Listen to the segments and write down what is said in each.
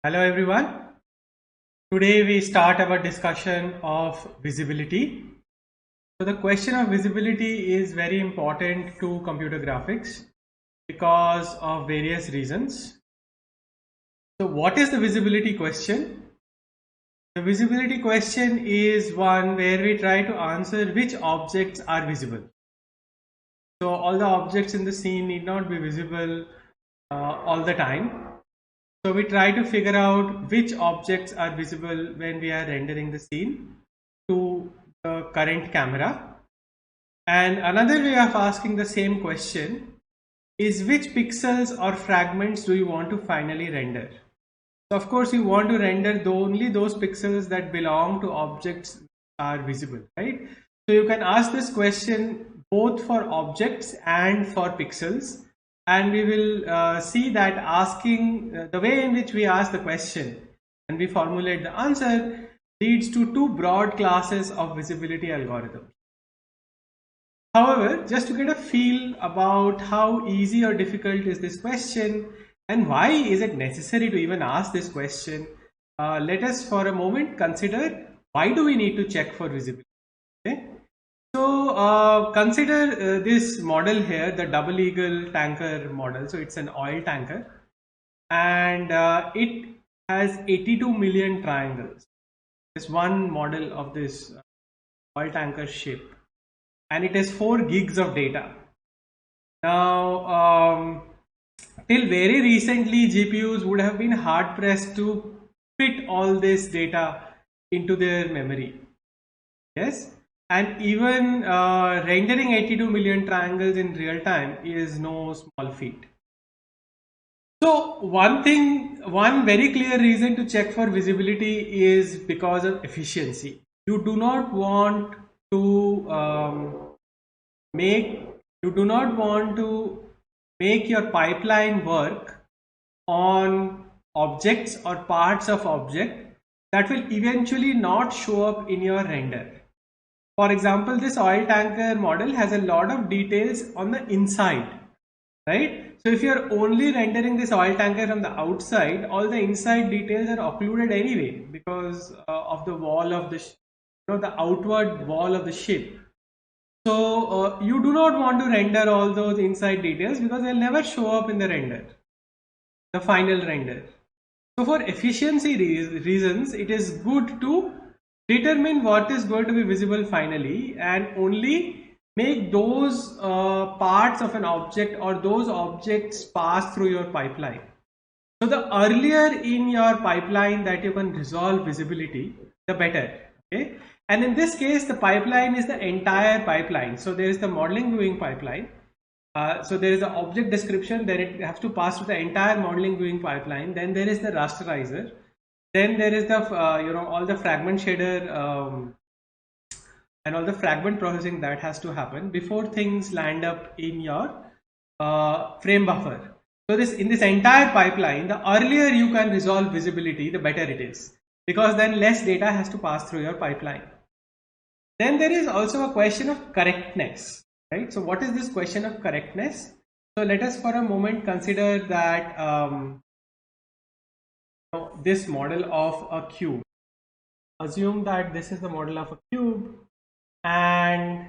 Hello everyone. Today we start our discussion of visibility. So the question of visibility is very important to computer graphics because of various reasons. So what is the visibility question? The visibility question is one where we try to answer which objects are visible. So all the objects in the scene need not be visible all the time. So we try to figure out which objects are visible when we are rendering the scene to the current camera. And another way of asking the same question is which pixels or fragments do you want to finally render? So of course you want to render only those pixels that belong to objects are visible, right? So you can ask this question both for objects and for pixels. And we will see that asking the way in which we ask the question and we formulate the answer leads to two broad classes of visibility algorithms. However, just to get a feel about how easy or difficult is this question and why is it necessary to even ask this question, let us for a moment consider why do we need to check for visibility. Okay? So consider this model here, the Double Eagle tanker model. So it's an oil tanker and it has 82 million triangles. This one model of this oil tanker ship, and it has 4 gigs of data. Now, till very recently, GPUs would have been hard pressed to fit all this data into their memory. Yes. And even rendering 82 million triangles in real time is no small feat. So one very clear reason to check for visibility is because of efficiency. You do not want to make your pipeline work on objects or parts of object that will eventually not show up in your render. For example, this oil tanker model has a lot of details on the inside, right? So if you're only rendering this oil tanker from the outside, all the inside details are occluded anyway because of the wall of the outward wall of the ship. So you do not want to render all those inside details because they'll never show up in the render, the final render. So for efficiency reasons, it is good to determine what is going to be visible finally and only make those parts of an object or those objects pass through your pipeline. So the earlier in your pipeline that you can resolve visibility, the better. Okay. And in this case, the pipeline is the entire pipeline. So there is the modeling viewing pipeline. So there is the object description, then it has to pass through the entire modeling viewing pipeline. Then there is the rasterizer. Then there is the all the fragment shader and all the fragment processing that has to happen before things land up in your frame buffer. So in this entire pipeline, the earlier you can resolve visibility, the better it is, because then less data has to pass through your pipeline. Then there is also a question of correctness, right? So what is this question of correctness? So let us for a moment consider that this model of a cube. Assume that this is the model of a cube and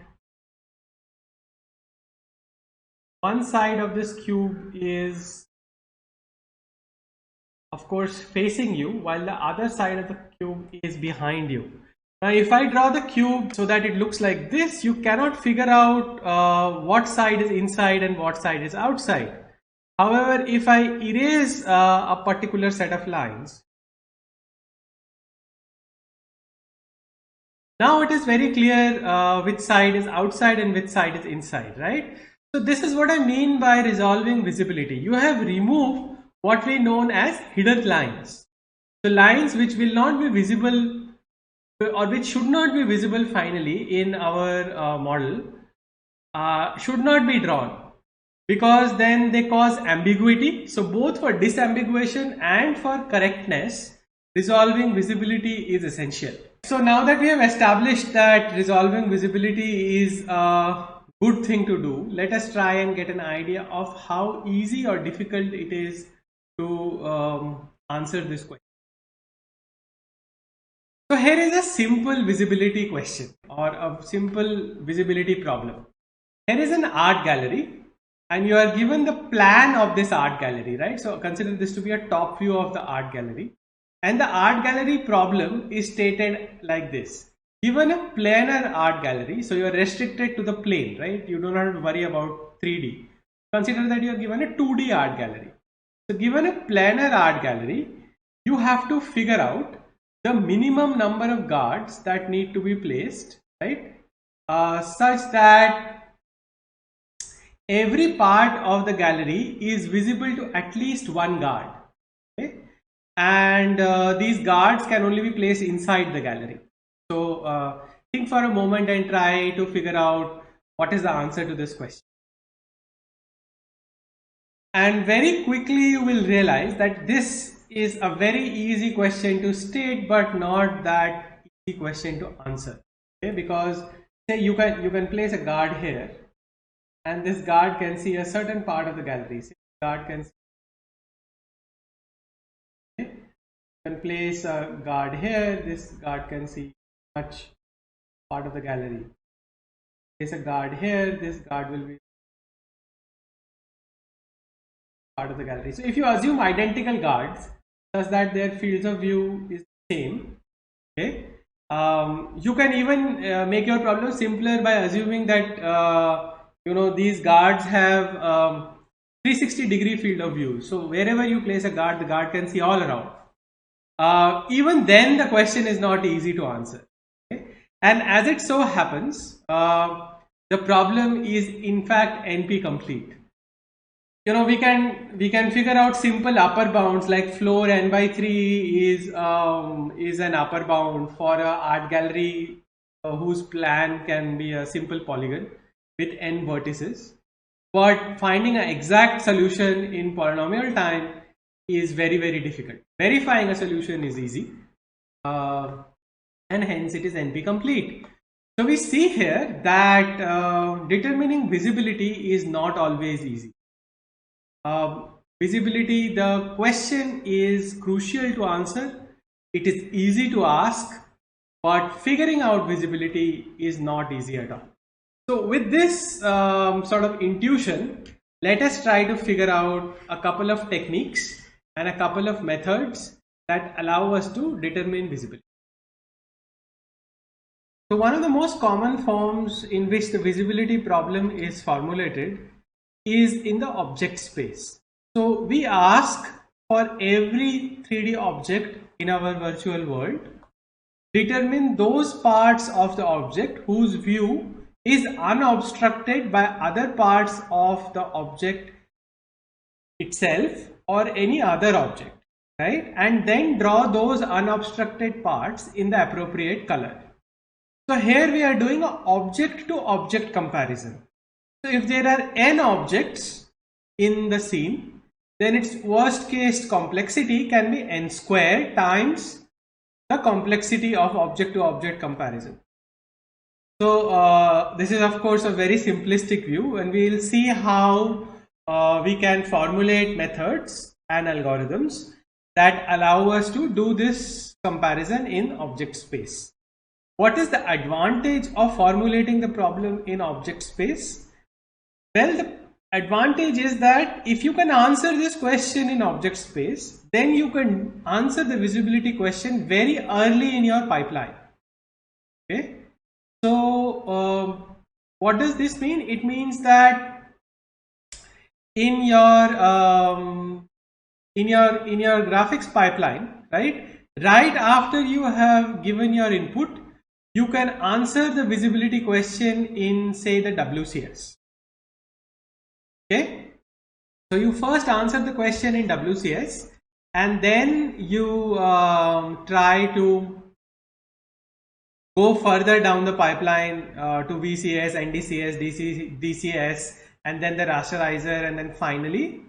one side of this cube is of course facing you while the other side of the cube is behind you. Now if I draw the cube so that it looks like this, you cannot figure out what side is inside and what side is outside. However, if I erase a particular set of lines, now it is very clear which side is outside and which side is inside, right? So this is what I mean by resolving visibility. You have removed what we know as hidden lines. So lines which will not be visible or which should not be visible finally in our model should not be drawn, because then they cause ambiguity. So both for disambiguation and for correctness, resolving visibility is essential. So now that we have established that resolving visibility is a good thing to do, let us try and get an idea of how easy or difficult it is to answer this question. So here is a simple visibility question or a simple visibility problem. Here is an art gallery and you are given the plan of this art gallery, right? So consider this to be a top view of the art gallery. And the art gallery problem is stated like this. Given a planar art gallery, so you are restricted to the plane, right? You do not have to worry about 3D. Consider that you are given a 2D art gallery. So given a planar art gallery, you have to figure out the minimum number of guards that need to be placed, right? Such that every part of the gallery is visible to at least one guard. Okay? And these guards can only be placed inside the gallery. So think for a moment and try to figure out what is the answer to this question. And very quickly you will realize that this is a very easy question to state but not that easy question to answer. Okay? Because say you can place a guard here and this guard can see a certain part of the gallery. Say guard can see, okay? You can place a guard here, this guard can see much part of the gallery. Place a guard here, this guard will be part of the gallery. So if you assume identical guards such that their fields of view is the same, okay, you can even make your problem simpler by assuming that these guards have 360-degree field of view. So wherever you place a guard, the guard can see all around. Even then the question is not easy to answer. Okay? And as it so happens, the problem is in fact NP complete. We can figure out simple upper bounds like floor n by 3 is an upper bound for a art gallery whose plan can be a simple polygon with n vertices. But finding an exact solution in polynomial time is very, very difficult. Verifying a solution is easy, and hence it is NP complete. So we see here that determining visibility is not always easy. Visibility, the question is crucial to answer. It is easy to ask, but figuring out visibility is not easy at all. So with this sort of intuition, let us try to figure out a couple of techniques and a couple of methods that allow us to determine visibility. So one of the most common forms in which the visibility problem is formulated is in the object space. So we ask for every 3D object in our virtual world, determine those parts of the object whose view is unobstructed by other parts of the object itself or any other object, right? And then draw those unobstructed parts in the appropriate color. So here we are doing an object to object comparison. So if there are n objects in the scene, then its worst case complexity can be n squared times the complexity of object to object comparison. So this is of course a very simplistic view, and we will see how we can formulate methods and algorithms that allow us to do this comparison in object space. What is the advantage of formulating the problem in object space? Well, the advantage is that if you can answer this question in object space, then you can answer the visibility question very early in your pipeline. Okay. So what does this mean? It means that in your graphics pipeline, right after you have given your input, you can answer the visibility question in, say, the WCS. Okay, so you first answer the question in WCS and then you try to go further down the pipeline to VCS, NDCS, DCS, and then the rasterizer, and then finally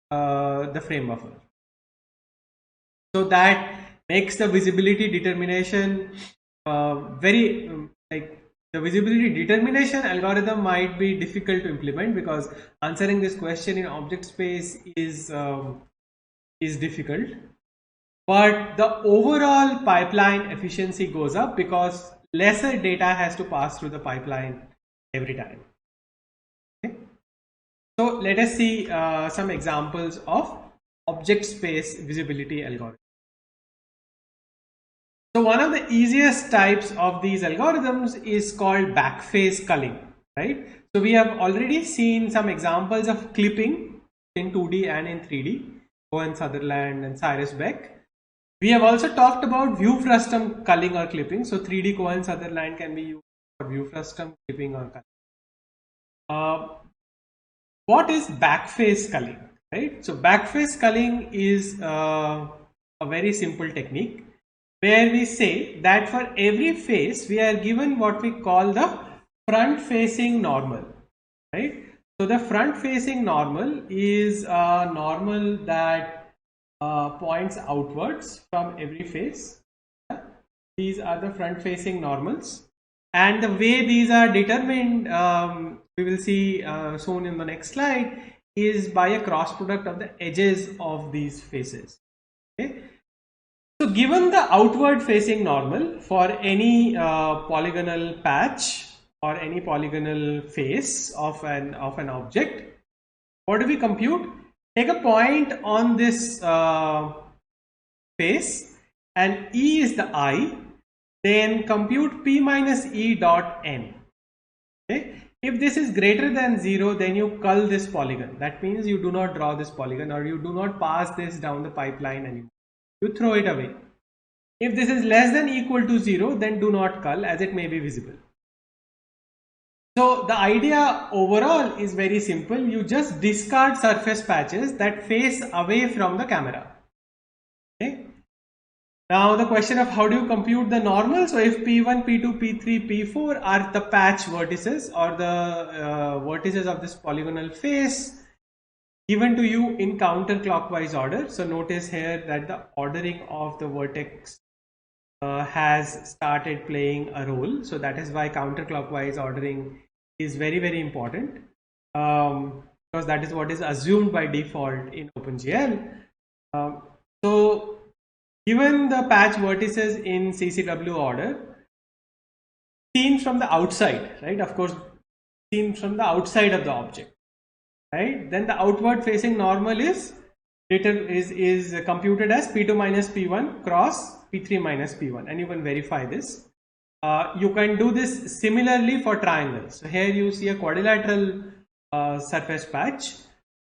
the frame buffer. So that makes the visibility determination the visibility determination algorithm might be difficult to implement because answering this question in object space is difficult. but the overall pipeline efficiency goes up because lesser data has to pass through the pipeline every time. Okay. So let us see some examples of object space visibility algorithm. So one of the easiest types of these algorithms is called backface culling, right? So we have already seen some examples of clipping in 2D and in 3D, Cohen Sutherland and Cyrus Beck. We have also talked about view frustum culling or clipping. So 3D Cohen Sutherland can be used for view frustum, clipping or culling. What is backface culling, right? So backface culling is a very simple technique where we say that for every face we are given what we call the front facing normal, right? So the front facing normal is a normal that points outwards from every face. These are the front facing normals, and the way these are determined, we will see shown in the next slide, is by a cross product of the edges of these faces. Okay. So given the outward facing normal for any polygonal patch or any polygonal face of an object, what do we compute? Take a point on this face, and E is the eye, then compute P minus E dot N. Okay. If this is greater than 0, then you cull this polygon. That means you do not draw this polygon, or you do not pass this down the pipeline anymore. You throw it away. If this is less than equal to 0, then do not cull, as it may be visible. So the idea overall is very simple. You just discard surface patches that face away from the camera. Okay. Now the question of how do you compute the normal? So if P1, P2, P3, P4 are the patch vertices or the vertices of this polygonal face given to you in counterclockwise order. So notice here that the ordering of the vertex has started playing a role. So that is why counterclockwise ordering is very, very important, because that is what is assumed by default in OpenGL. So given the patch vertices in CCW order, seen from the outside, right? Of course, seen from the outside of the object, right? Then the outward facing normal is computed as P2 minus P1 cross P3 minus P1, and you can verify this. You can do this similarly for triangles. So here you see a quadrilateral surface patch,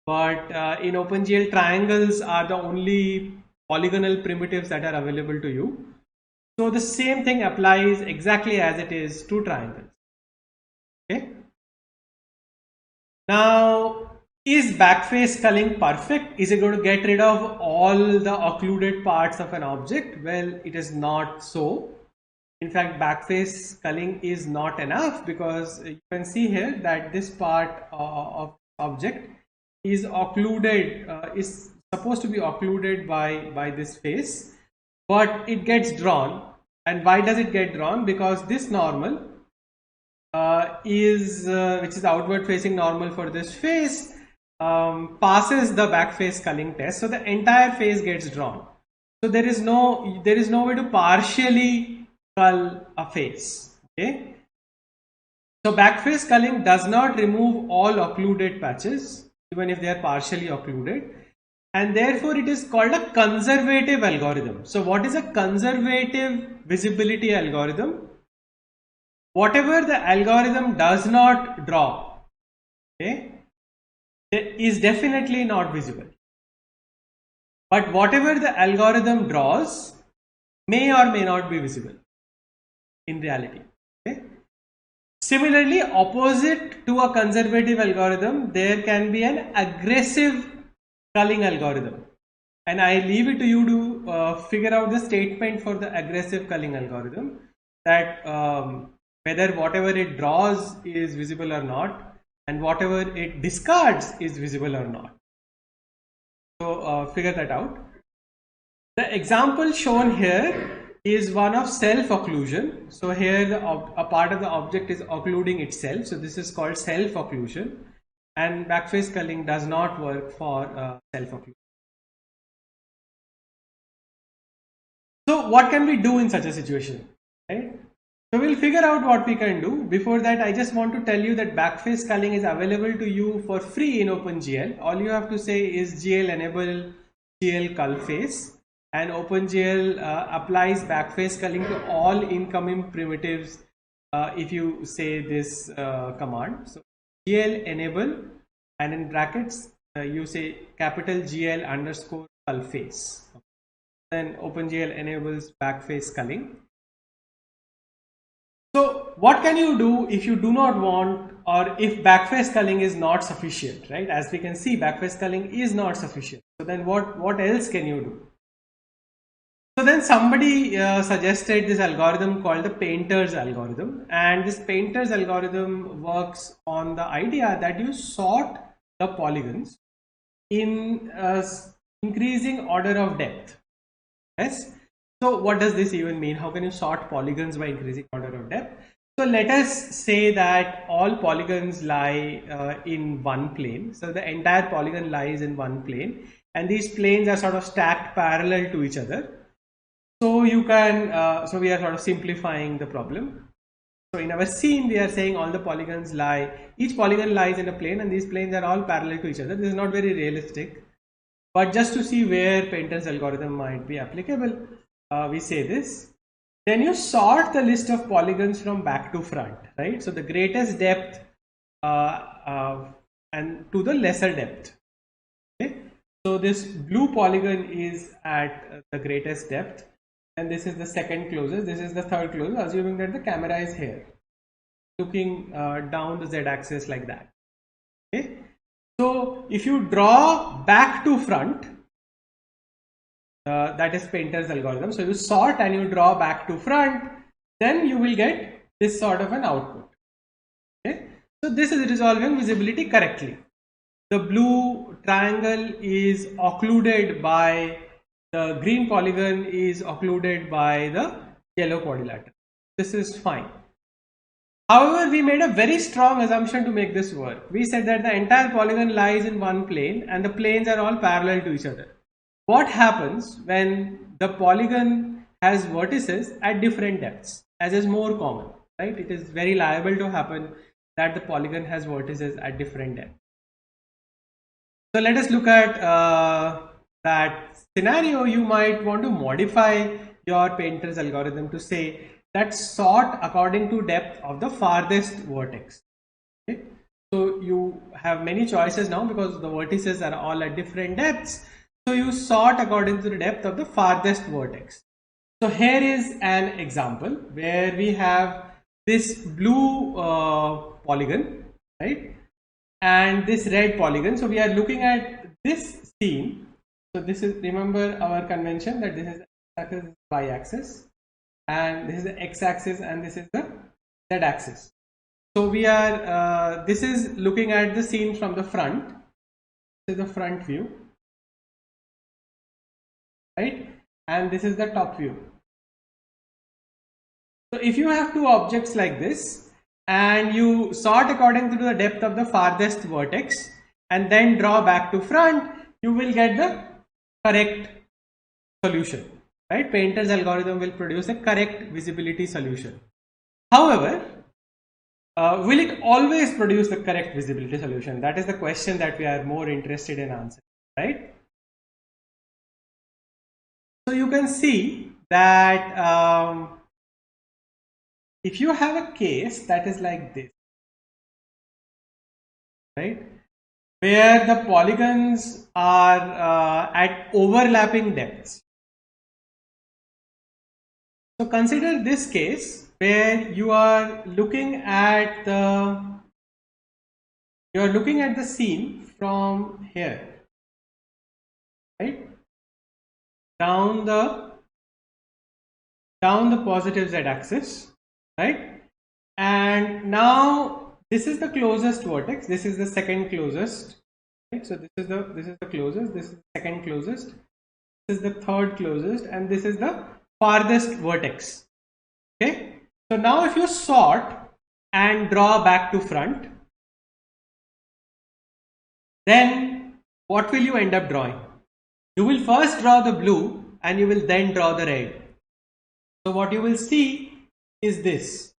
but in OpenGL, triangles are the only polygonal primitives that are available to you. So the same thing applies exactly as it is to triangles. Okay. Now, is backface culling perfect? Is it going to get rid of all the occluded parts of an object? Well, it is not so. In fact, backface culling is not enough, because you can see here that this part of object is occluded, is supposed to be occluded by this face, but it gets drawn. And why does it get drawn? Because this normal which is the outward facing normal for this face, passes the backface culling test, so the entire face gets drawn. So there is no way to partially cull a face. Okay. So backface culling does not remove all occluded patches, even if they are partially occluded, and therefore it is called a conservative algorithm. So what is a conservative visibility algorithm? Whatever the algorithm does not draw, okay, is definitely not visible. But whatever the algorithm draws may or may not be visible in reality. Okay. Similarly, opposite to a conservative algorithm, there can be an aggressive culling algorithm, and I leave it to you to figure out the statement for the aggressive culling algorithm, that whether whatever it draws is visible or not, and whatever it discards is visible or not. So figure that out. The example shown here is one of self-occlusion. So here a part of the object is occluding itself. So this is called self-occlusion, and backface culling does not work for self-occlusion. So what can we do in such a situation, right? So we'll figure out what we can do. Before that, I just want to tell you that backface culling is available to you for free in OpenGL. All you have to say is GL enable GL cull face, and OpenGL applies backface culling to all incoming primitives if you say this command. So GL enable, and in brackets you say capital GL underscore cull face. Then OpenGL enables backface culling. So what can you do if you do not want, or if backface culling is not sufficient, right? As we can see, backface culling is not sufficient. So then what else can you do? So then somebody suggested this algorithm called the painter's algorithm, and this painter's algorithm works on the idea that you sort the polygons in increasing order of depth. Yes. So what does this even mean? How can you sort polygons by increasing order of depth? So let us say that all polygons lie in one plane. So the entire polygon lies in one plane, and these planes are sort of stacked parallel to each other. So you can, so we are sort of simplifying the problem. So in our scene, we are saying all the polygons lie, each polygon lies in a plane, and these planes are all parallel to each other. This is not very realistic, but just to see where Painter's algorithm might be applicable, we say this. Then you sort the list of polygons from back to front, right? So the greatest depth and to the lesser depth. Okay? So this blue polygon is at the greatest depth, and this is the second closest, this is the third closest, assuming that the camera is here, looking down the z-axis like that. Okay? So if you draw back to front, that is Painter's algorithm. So you sort and you draw back to front, then you will get this sort of an output. Okay? So this is resolving visibility correctly. The blue triangle is occluded by the green polygon, is occluded by the yellow quadrilateral. This is fine. However, we made a very strong assumption to make this work. We said that the entire polygon lies in one plane and the planes are all parallel to each other. What happens when the polygon has vertices at different depths, as is more common, right? It is very liable to happen that the polygon has vertices at different depths. So let us look at that scenario. You might want to modify your Painter's algorithm to say that sort according to depth of the farthest vertex. Okay? So you have many choices now because the vertices are all at different depths. So you sort according to the depth of the farthest vertex. So here is an example where we have this blue polygon, right? And this red polygon. So we are looking at this scene. So this is, remember our convention that this is x-axis, y-axis, and this is the x-axis, and this is the z-axis. So we are, this is looking at the scene from the front. This is the front view, right? And this is the top view. So if you have two objects like this, and you sort according to the depth of the farthest vertex and then draw back to front, you will get the correct solution, right? Painter's algorithm will produce a correct visibility solution. However, will it always produce the correct visibility solution? That is the question that we are more interested in answering, right? So you can see that if you have a case that is like this, right, where the polygons are at overlapping depths. So consider this case where you are looking at the scene from here, right, down the positive z-axis. Right, and now this is the closest vertex. This is the second closest. Right, so this is the closest. This is the second closest. This is the third closest, and this is the farthest vertex. Okay. So now if you sort and draw back to front, then what will you end up drawing? You will first draw the blue, and you will then draw the red. So what you will see is this.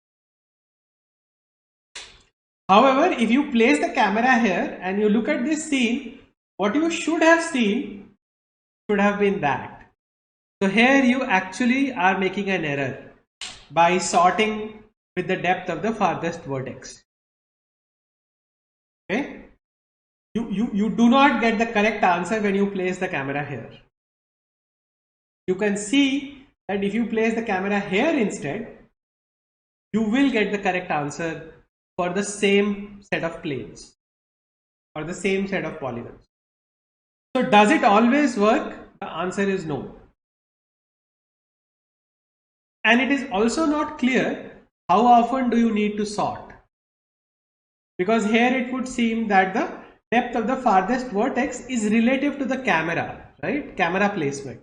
However, if you place the camera here and you look at this scene, what you should have seen should have been that. So here you actually are making an error by sorting with the depth of the farthest vertex. Okay? You do not get the correct answer when you place the camera here. You can see that if you place the camera here instead, you will get the correct answer for the same set of planes or the same set of polygons. So does it always work? The answer is no. And it is also not clear how often do you need to sort. Because here it would seem that the depth of the farthest vertex is relative to the camera, right? Camera placement.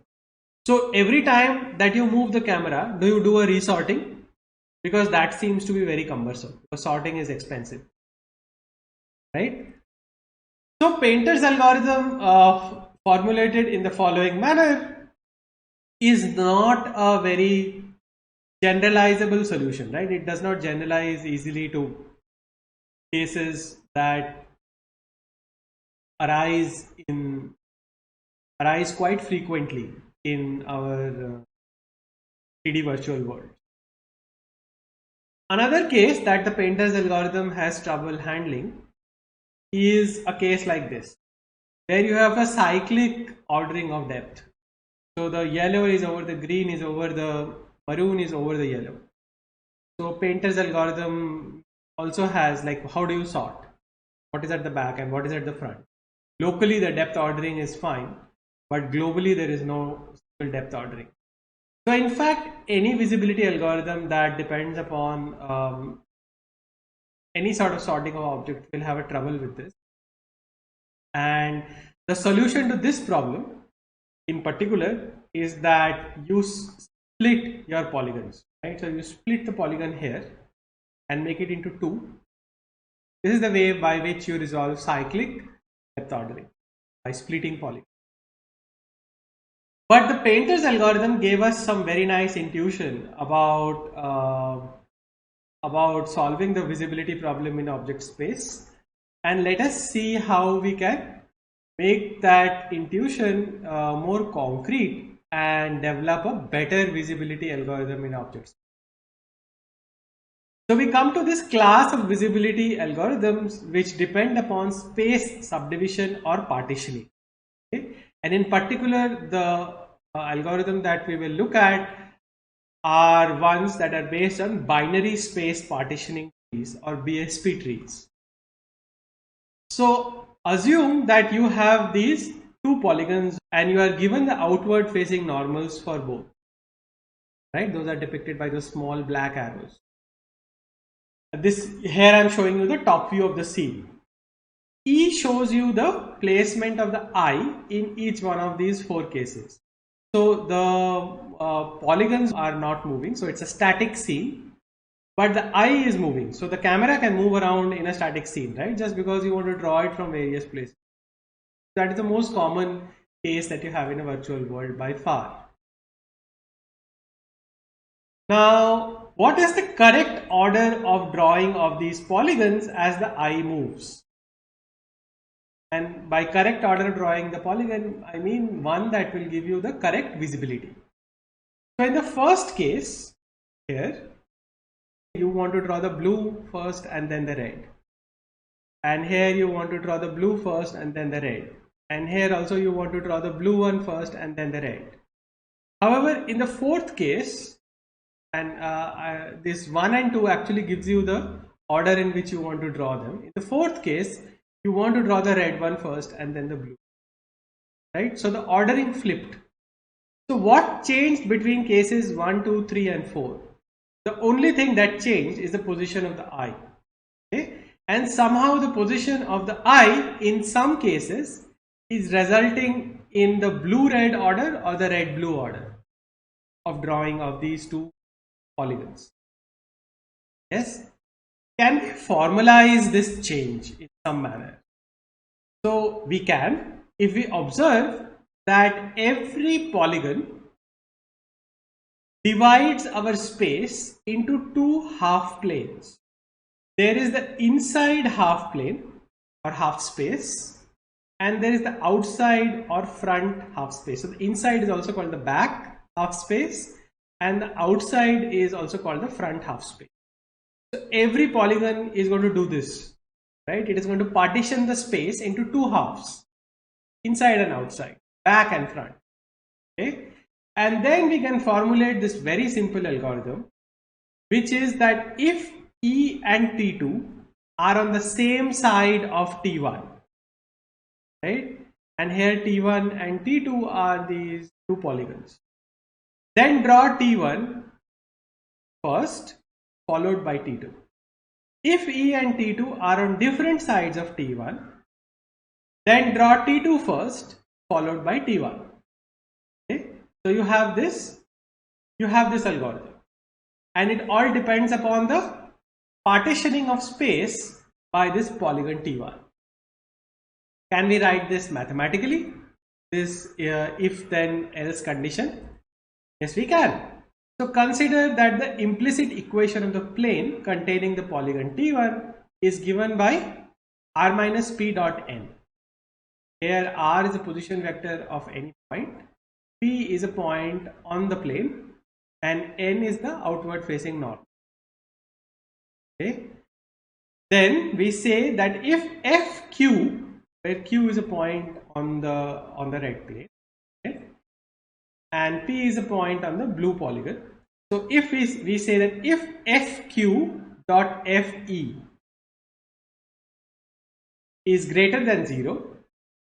So every time that you move the camera, do you do a resorting? Because that seems to be very cumbersome. Because sorting is expensive, right? So Painter's algorithm formulated in the following manner is not a very generalizable solution, right? It does not generalize easily to cases that arise quite frequently in our 3D virtual world. Another case that the Painter's algorithm has trouble handling is a case like this, where you have a cyclic ordering of depth. So the yellow is over the green, is over the maroon, is over the yellow. So Painter's algorithm also has, like, how do you sort? What is at the back and what is at the front? Locally the depth ordering is fine, but globally there is no depth ordering. So in fact, any visibility algorithm that depends upon any sort of sorting of object will have a trouble with this. And the solution to this problem in particular is that you split your polygons, right? So you split the polygon here and make it into two. This is the way by which you resolve cyclic depth ordering, by splitting polygons. But the Painter's algorithm gave us some very nice intuition about solving the visibility problem in object space, and let us see how we can make that intuition more concrete and develop a better visibility algorithm in objects. So we come to this class of visibility algorithms which depend upon space subdivision or partitioning. Okay? And in particular, the algorithm that we will look at are ones that are based on binary space partitioning trees or BSP trees. So assume that you have these two polygons and you are given the outward facing normals for both, right? Those are depicted by the small black arrows. This here I am showing you the top view of the scene. E shows you the placement of the eye in each one of these four cases. So the polygons are not moving, so it's a static scene, but the eye is moving. So the camera can move around in a static scene, right? Just because you want to draw it from various places. That is the most common case that you have in a virtual world by far. Now, what is the correct order of drawing of these polygons as the eye moves? And by correct order drawing the polygon, I mean one that will give you the correct visibility. So in the first case here, you want to draw the blue first and then the red. And here you want to draw the blue first and then the red. And here also you want to draw the blue one first and then the red. However, in the fourth case, and this 1 and 2 actually gives you the order in which you want to draw them. In the fourth case, you want to draw the red one first and then the blue, right? So the ordering flipped. So what changed between cases 1, 2, 3 and 4? The only thing that changed is the position of the eye, okay? And somehow the position of the eye in some cases is resulting in the blue-red order or the red-blue order of drawing of these two polygons. Yes, can we formalize this change in some manner? So we can, if we observe that every polygon divides our space into two half planes. There is the inside half plane or half space, and there is the outside or front half space. So the inside is also called the back half space, and the outside is also called the front half space. So every polygon is going to do this, right? It is going to partition the space into two halves, inside and outside, back and front. Okay, and then we can formulate this very simple algorithm, which is that if E and T2 are on the same side of T1, right? And here T1 and T2 are these two polygons. Then draw T1 first, followed by T2. If E and T2 are on different sides of T1, then draw T2 first, followed by T1. Okay? So you have this algorithm, and it all depends upon the partitioning of space by this polygon T1. Can we write this mathematically? This if then else condition? Yes, we can. So consider that the implicit equation of the plane containing the polygon T1 is given by r minus p dot n. Here r is a position vector of any point, p is a point on the plane, and n is the outward facing norm. Okay. Then we say that if fq, where q is a point on the red plane, okay, and p is a point on the blue polygon. So if we say that if fq dot fe is greater than 0,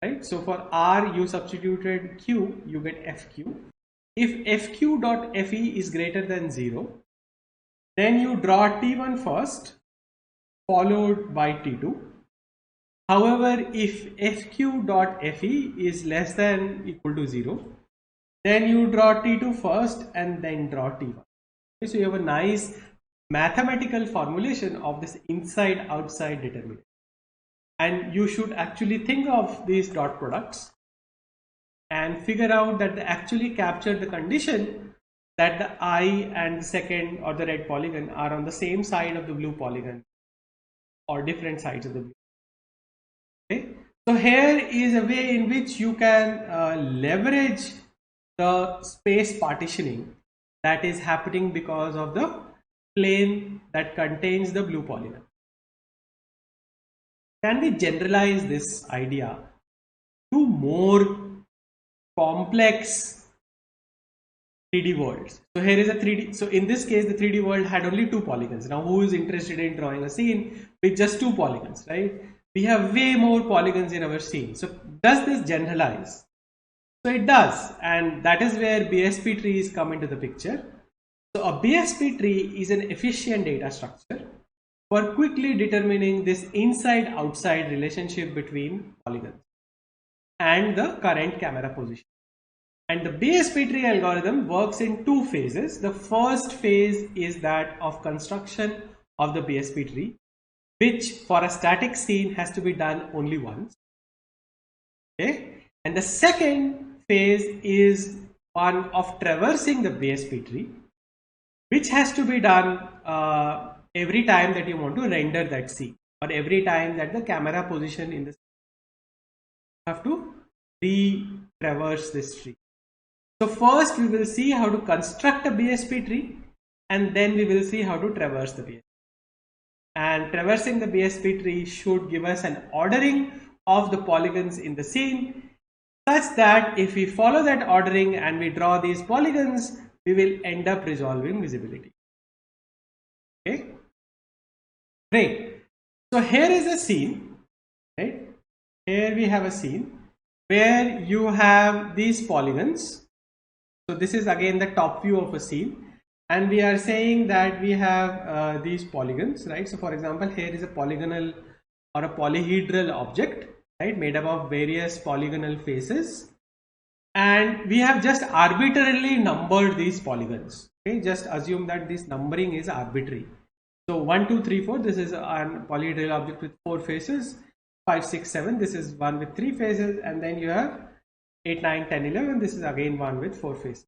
right? So for r you substituted q, you get fq. If fq dot fe is greater than 0, then you draw T1 first, followed by T2. However, if fq dot fe is less than equal to 0, then you draw T2 first and then draw T1. Okay, so you have a nice mathematical formulation of this inside outside determinant. And you should actually think of these dot products and figure out that they actually capture the condition that the I and the second or the red polygon are on the same side of the blue polygon or different sides of the blue. Okay, so here is a way in which you can leverage the space partitioning that is happening because of the plane that contains the blue polygon. Can we generalize this idea to more complex 3D worlds? So here is a 3D. So in this case, the 3D world had only two polygons. Now, who is interested in drawing a scene with just two polygons, right? We have way more polygons in our scene. So does this generalize? So it does, and that is where BSP trees come into the picture. So a BSP tree is an efficient data structure for quickly determining this inside-outside relationship between polygons and the current camera position. And the BSP tree algorithm works in two phases. The first phase is that of construction of the BSP tree, which for a static scene has to be done only once. Okay, and the second phase is one of traversing the BSP tree, which has to be done every time that you want to render that scene, or every time that the camera position in the scene. You have to re-traverse this tree. So first we will see how to construct a BSP tree, and then we will see how to traverse the BSP. And traversing the BSP tree should give us an ordering of the polygons in the scene, such that if we follow that ordering and we draw these polygons, we will end up resolving visibility. Okay, great. So here is a scene, right? Here we have a scene where you have these polygons. So this is again the top view of a scene, and we are saying that we have these polygons, right? So for example, here is a polygonal or a polyhedral object, right, made up of various polygonal faces, and we have just arbitrarily numbered these polygons. Okay, just assume that this numbering is arbitrary. So 1, 2, 3, 4, this is a polyhedral object with 4 faces. 5, 6, 7, this is one with 3 faces, and then you have 8, 9, 10, 11, this is again one with 4 faces.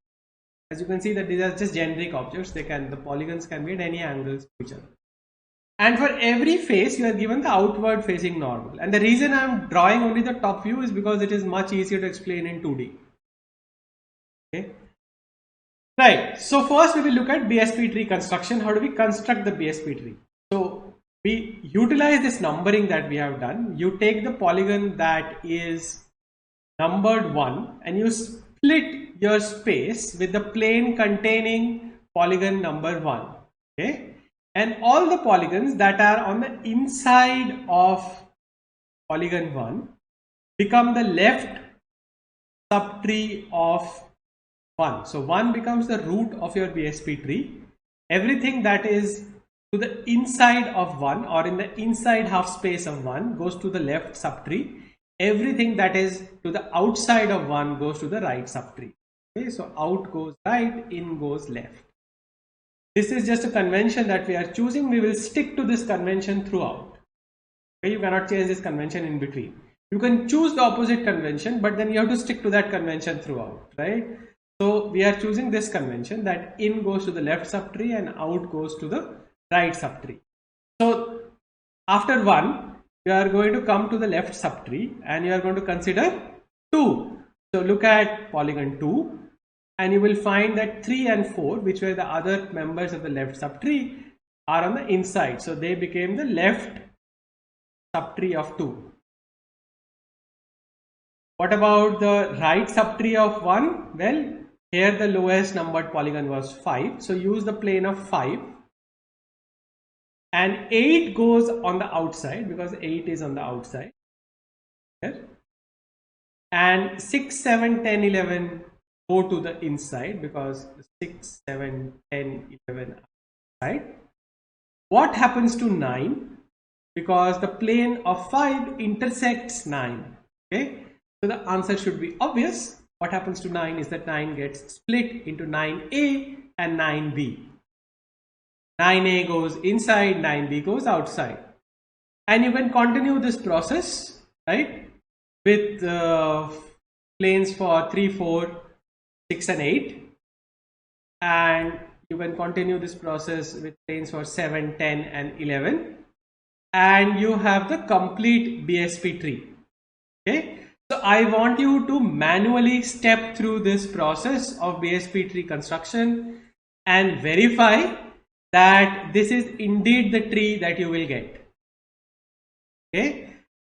As you can see that these are just generic objects. The polygons can be at any angles to each other. And for every face, you are given the outward facing normal. And the reason I am drawing only the top view is because it is much easier to explain in 2D. Okay. Right. So first we will look at BSP tree construction. How do we construct the BSP tree? So we utilize this numbering that we have done. You take the polygon that is numbered 1 and you split your space with the plane containing polygon number 1. Okay. And all the polygons that are on the inside of polygon 1 become the left subtree of 1. So 1 becomes the root of your BSP tree. Everything that is to the inside of 1 or in the inside half space of 1 goes to the left subtree. Everything that is to the outside of 1 goes to the right subtree. Okay, so out goes right, in goes left. This is just a convention that we are choosing. We will stick to this convention throughout. Okay, you cannot change this convention in between. You can choose the opposite convention, but then you have to stick to that convention throughout, right? So we are choosing this convention that in goes to the left subtree and out goes to the right subtree. So after 1, you are going to come to the left subtree and you are going to consider 2. So look at polygon 2 and you will find that 3 and 4, which were the other members of the left subtree, are on the inside. So they became the left subtree of 2. What about the right subtree of 1? Well, here the lowest numbered polygon was 5. So use the plane of 5. And 8 goes on the outside because 8 is on the outside. Here. And 6, 7, 10, 11 go to the inside because 6, 7, 10, 11 are inside. What happens to 9? Because the plane of 5 intersects 9. Okay. So the answer should be obvious. What happens to 9 is that 9 gets split into 9A and 9B. 9A goes inside, 9B goes outside. And you can continue this process, right, with planes for 3, 4, 6 and 8. And you can continue this process with planes for 7, 10 and 11. And you have the complete BSP tree. Okay. So I want you to manually step through this process of BSP tree construction and verify that this is indeed the tree that you will get. Okay.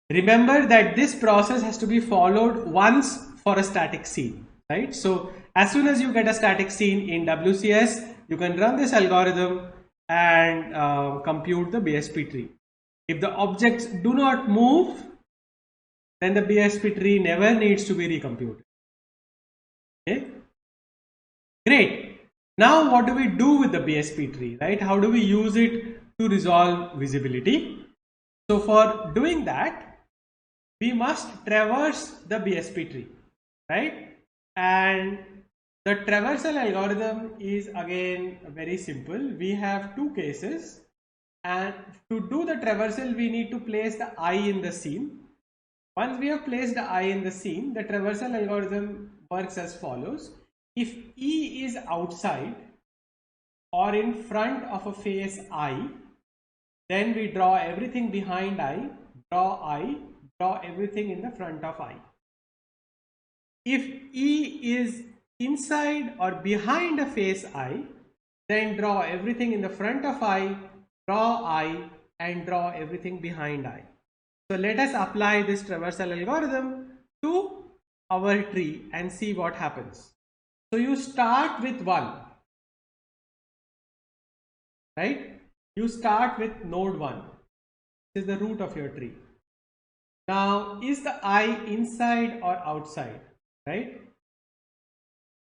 Remember that this process has to be followed once for a static scene, right? So as soon as you get a static scene in WCS, you can run this algorithm and compute the BSP tree. If the objects do not move, then the BSP tree never needs to be recomputed. Okay, great. Now what do we do with the BSP tree, right? How do we use it to resolve visibility? So for doing that, we must traverse the BSP tree, right? And the traversal algorithm is again very simple. We have two cases, and to do the traversal, we need to place the eye in the scene. Once we have placed the eye in the scene, the traversal algorithm works as follows. If E is outside or in front of a face I, then we draw everything behind I, draw everything in the front of I. If E is inside or behind a face I, then draw everything in the front of I, draw I, and draw everything behind I. So let us apply this traversal algorithm to our tree and see what happens. So you start with 1, right? You start with node 1. This is the root of your tree. Now, is the eye inside or outside, right?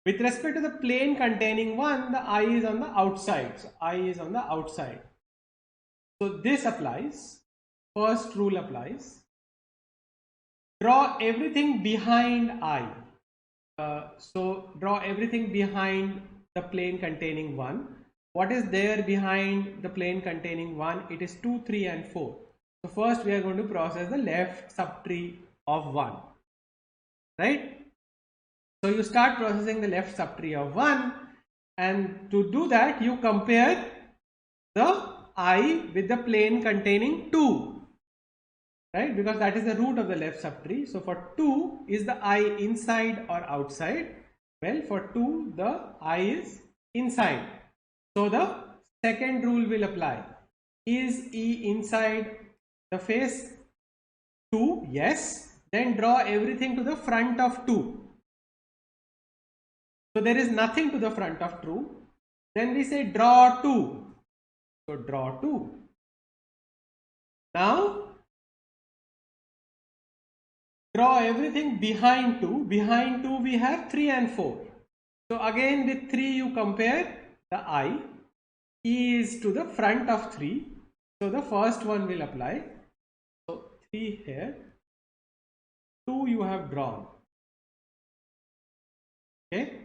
With respect to the plane containing 1, the eye is on the outside. So eye is on the outside. So this applies. First rule applies. Draw everything behind I. So draw everything behind the plane containing 1. What is there behind the plane containing 1? It is 2, 3 and 4. So first we are going to process the left subtree of 1. Right? So you start processing the left subtree of 1, and to do that you compare the I with the plane containing 2, right? Because that is the root of the left subtree. So for 2, is the I inside or outside? Well, for 2 the I is inside. So the second rule will apply. Is E inside the face 2? Yes. Then draw everything to the front of 2. So there is nothing to the front of 2. Then we say draw 2. So draw 2. Now draw everything behind 2. Behind 2 we have 3 and 4. So again with 3 you compare the I. E is to the front of 3. So the first one will apply. So 3 here. 2 you have drawn. Okay.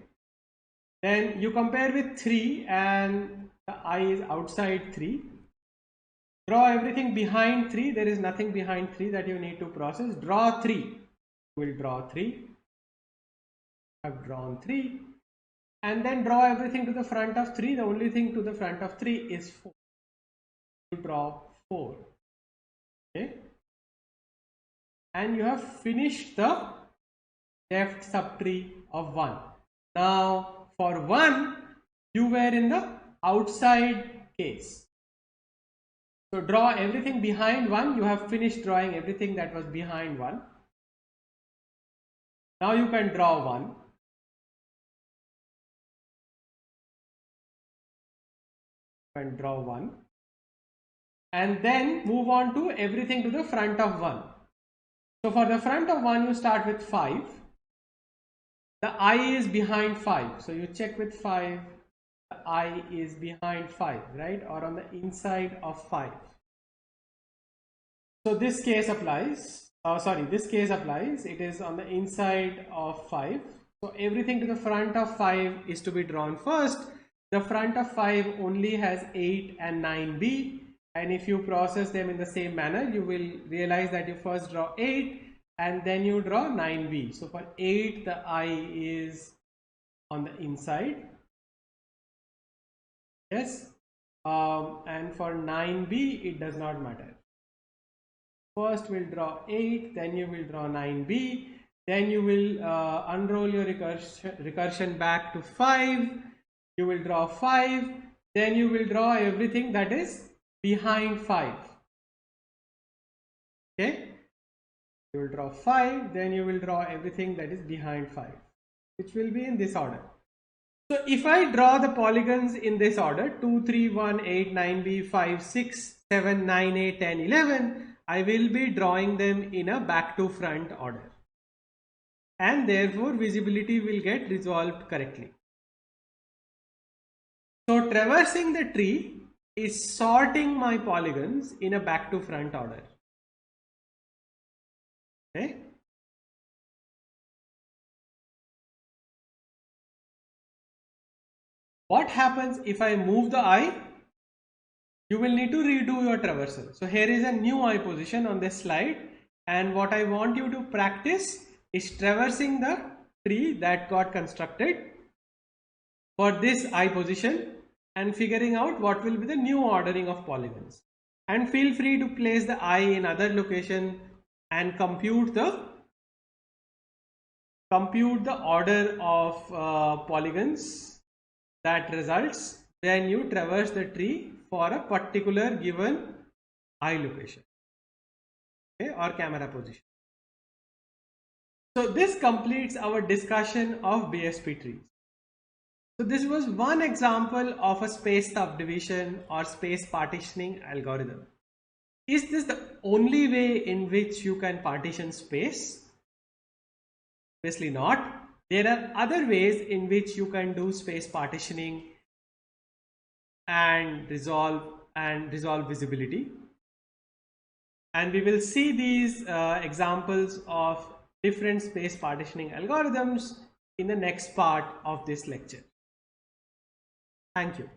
Then you compare with 3 and the I is outside 3. Draw everything behind 3. There is nothing behind 3 that you need to process. Draw 3. You will draw 3. I've drawn 3. And then draw everything to the front of 3. The only thing to the front of 3 is 4. You draw 4. Okay. And you have finished the left subtree of 1. Now for 1, you were in the outside case. So draw everything behind 1. You have finished drawing everything that was behind 1. Now you can draw 1. And draw 1. And then move on to everything to the front of 1. So for the front of 1, you start with 5. The I is behind 5. So you check with 5. The I is behind 5, right? Or on the inside of 5. So this case applies. This case applies. It is on the inside of 5. So everything to the front of 5 is to be drawn first. The front of 5 only has 8 and 9b. And if you process them in the same manner, you will realize that you first draw 8 and then you draw 9b. So for 8, the I is on the inside. Yes. And for 9b, it does not matter. First we'll draw 8, then you will draw 9b. Then you will unroll your recursion back to 5. You will draw 5. Then you will draw everything that is behind 5. Okay. You will draw 5, then you will draw everything that is behind 5, which will be in this order. So if I draw the polygons in this order, 2, 3, 1, 8, 9b, 5, 6, 7, 9, 8, 10, 11, I will be drawing them in a back to front order. And therefore visibility will get resolved correctly. So traversing the tree is sorting my polygons in a back to front order. Okay. What happens if I move the I? You will need to redo your traversal. So here is a new I position on this slide, and what I want you to practice is traversing the tree that got constructed for this I position and figuring out what will be the new ordering of polygons. And feel free to place the I in other location and compute the order of polygons that results when you traverse the tree for a particular given I location, okay, or camera position. So this completes our discussion of BSP trees. So this was one example of a space subdivision or space partitioning algorithm. Is this the only way in which you can partition space? Obviously not. There are other ways in which you can do space partitioning and resolve visibility. And we will see these examples of different space partitioning algorithms in the next part of this lecture. Thank you.